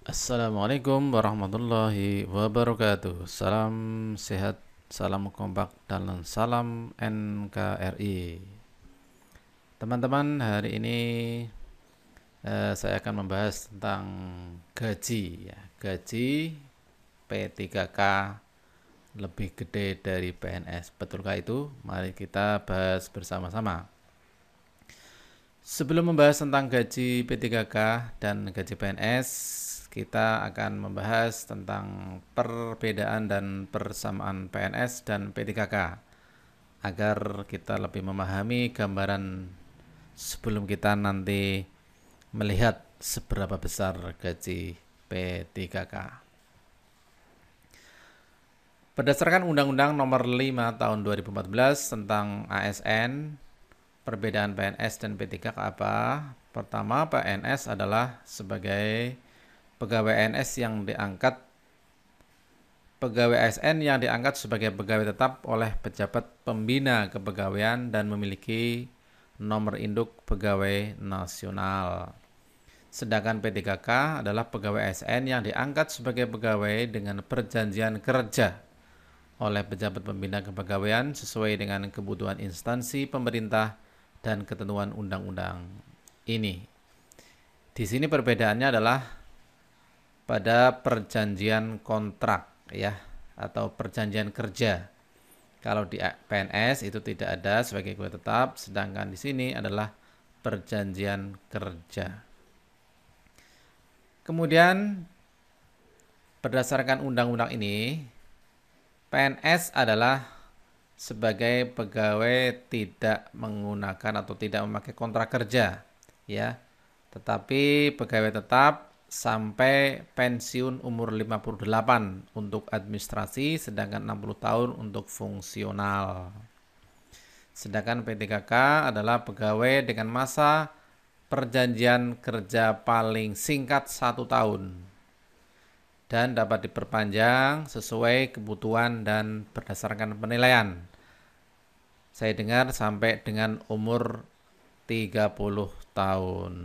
Assalamualaikum warahmatullahi wabarakatuh. Salam sehat, salam kompak, dan salam NKRI. Teman-teman, hari ini saya akan membahas tentang gaji. Gaji P3K lebih gede dari PNS. Betulkah itu? Mari kita bahas bersama-sama. Sebelum membahas tentang gaji P3K dan gaji PNS, kita akan membahas tentang perbedaan dan persamaan PNS dan P3K agar kita lebih memahami gambaran sebelum kita nanti melihat seberapa besar gaji P3K. Berdasarkan Undang-Undang Nomor 5 Tahun 2014 tentang ASN, perbedaan PNS dan P3K apa? Pertama, PNS adalah sebagai pegawai ASN yang diangkat sebagai pegawai tetap oleh pejabat pembina kepegawaian dan memiliki nomor induk pegawai nasional. Sedangkan P3K adalah pegawai ASN yang diangkat sebagai pegawai dengan perjanjian kerja oleh pejabat pembina kepegawaian sesuai dengan kebutuhan instansi pemerintah dan ketentuan undang-undang ini. Di sini perbedaannya adalah pada perjanjian kontrak ya atau perjanjian kerja. Kalau di PNS itu tidak ada sebagai pegawai tetap, sedangkan di sini adalah perjanjian kerja. Kemudian berdasarkan undang-undang ini, PNS adalah sebagai pegawai tidak menggunakan atau tidak memakai kontrak kerja ya. Tetapi pegawai tetap sampai pensiun umur 58 untuk administrasi, sedangkan 60 tahun untuk fungsional. Sedangkan P3K adalah pegawai dengan masa perjanjian kerja paling singkat 1 tahun dan dapat diperpanjang sesuai kebutuhan dan berdasarkan penilaian. Saya dengar sampai dengan umur 30 tahun.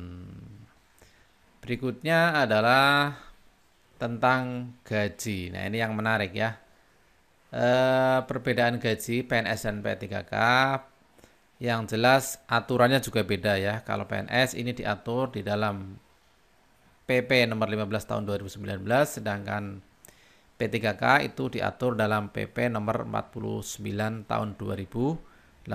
Berikutnya adalah tentang gaji. Nah, ini yang menarik ya. Perbedaan gaji PNS dan P3K yang jelas aturannya juga beda ya. Kalau PNS ini diatur di dalam PP nomor 15 tahun 2019, sedangkan P3K itu diatur dalam PP nomor 49 tahun 2018.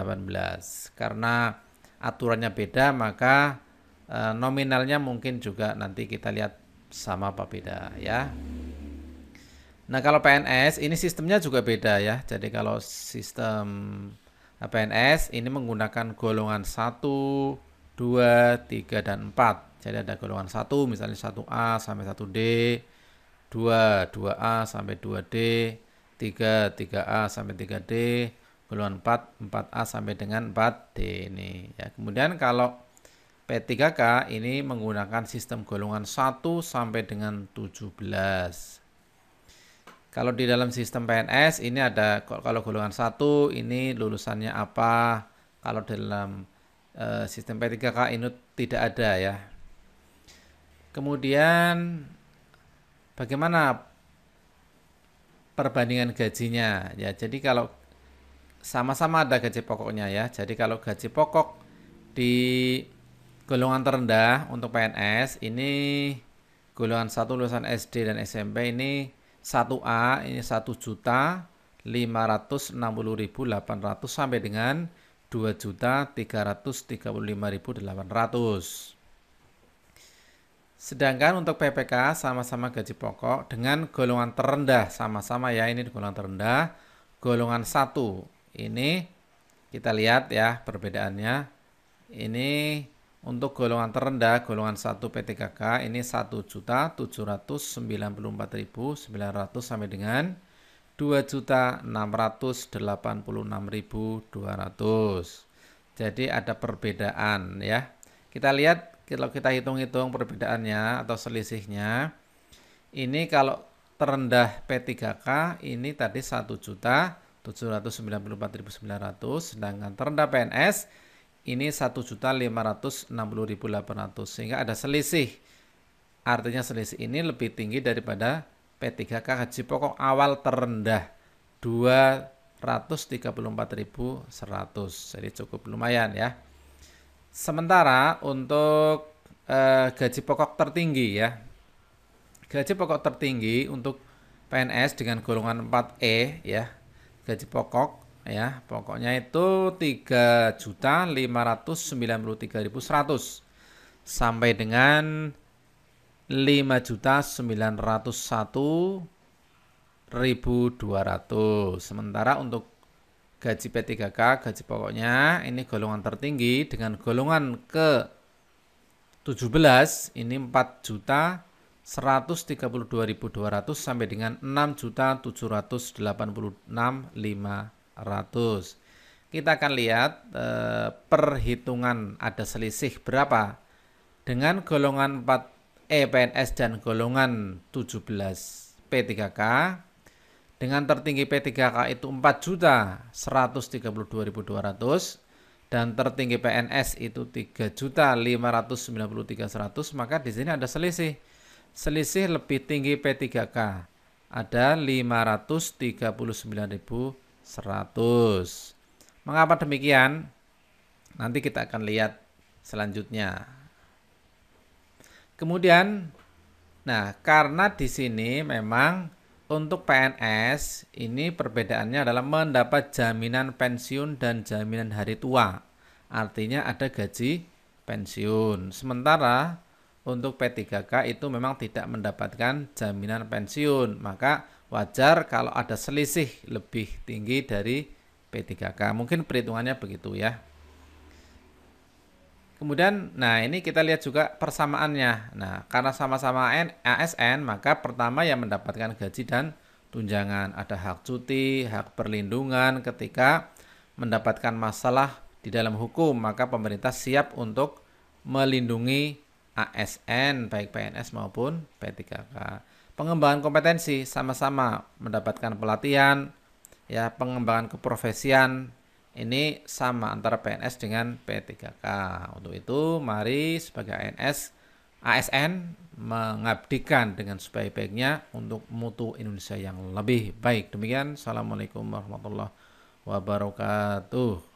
Karena aturannya beda, maka nominalnya mungkin juga nanti kita lihat sama apa beda ya. Nah, kalau PNS ini sistemnya juga beda ya. Jadi kalau sistem PNS ini menggunakan golongan 1, 2, 3, dan 4. Jadi ada golongan 1 misalnya 1A sampai 1D, 2, 2A sampai 2D, 3, 3A sampai 3D, golongan 4, 4A sampai dengan 4D ini ya. Kemudian kalau P3K ini menggunakan sistem golongan 1 sampai dengan 17. Kalau di dalam sistem PNS ini ada, kalau golongan 1 ini lulusannya apa, kalau dalam sistem P3K ini tidak ada ya. Kemudian bagaimana perbandingan gajinya ya. Jadi kalau sama-sama ada gaji pokoknya ya. Jadi kalau gaji pokok di golongan terendah untuk PNS ini golongan 1 lulusan SD dan SMP ini 1A ini 1.560.800 sampai dengan 2.335.800. Sedangkan untuk PPK sama-sama gaji pokok dengan golongan terendah sama-sama ya, ini golongan terendah, golongan 1. Ini kita lihat ya perbedaannya. Ini untuk golongan terendah, golongan 1 P3K ini 1.794.900 sampai dengan 2.686.200. Jadi ada perbedaan ya. Kita lihat kalau kita hitung-hitung perbedaannya atau selisihnya. Ini kalau terendah P3K ini tadi 1.794.900, sedangkan terendah PNS ini 1.560.800, sehingga ada selisih Artinya selisih ini lebih tinggi daripada P3K gaji pokok awal terendah 234.100. Jadi cukup lumayan ya. Sementara untuk gaji pokok tertinggi ya. Gaji pokok tertinggi untuk PNS dengan golongan 4E ya. Gaji pokok ya, pokoknya itu 3.593.100 sampai dengan 5.901.200. Sementara untuk gaji P3K, gaji pokoknya ini golongan tertinggi dengan golongan ke-17 ini 4.132.200 sampai dengan 6.786.500. Kita akan lihat perhitungan ada selisih berapa dengan golongan 4E PNS dan golongan 17 P3K. Dengan tertinggi P3K itu 4.132.200 dan tertinggi PNS itu 3.593.100, maka di sini ada selisih. Selisih lebih tinggi P3K. Ada 539.100. Mengapa demikian? Nanti kita akan lihat selanjutnya. Kemudian, nah karena di sini memang untuk PNS ini perbedaannya adalah mendapat jaminan pensiun dan jaminan hari tua. Artinya ada gaji pensiun. Sementara untuk P3K itu memang tidak mendapatkan jaminan pensiun. Maka wajar kalau ada selisih lebih tinggi dari P3K. Mungkin perhitungannya begitu ya. Kemudian, nah ini kita lihat juga persamaannya. Nah, karena sama-sama ASN, maka pertama yang mendapatkan gaji dan tunjangan. Ada hak cuti, hak perlindungan ketika mendapatkan masalah di dalam hukum. Maka pemerintah siap untuk melindungi ASN, baik PNS maupun P3K. Pengembangan kompetensi sama-sama mendapatkan pelatihan, ya pengembangan keprofesian. Ini sama antara PNS dengan P3K. Untuk itu, mari sebagai ASN mengabdikan dengan sebaik-baiknya untuk mutu Indonesia yang lebih baik. Demikian, Assalamualaikum warahmatullahi wabarakatuh.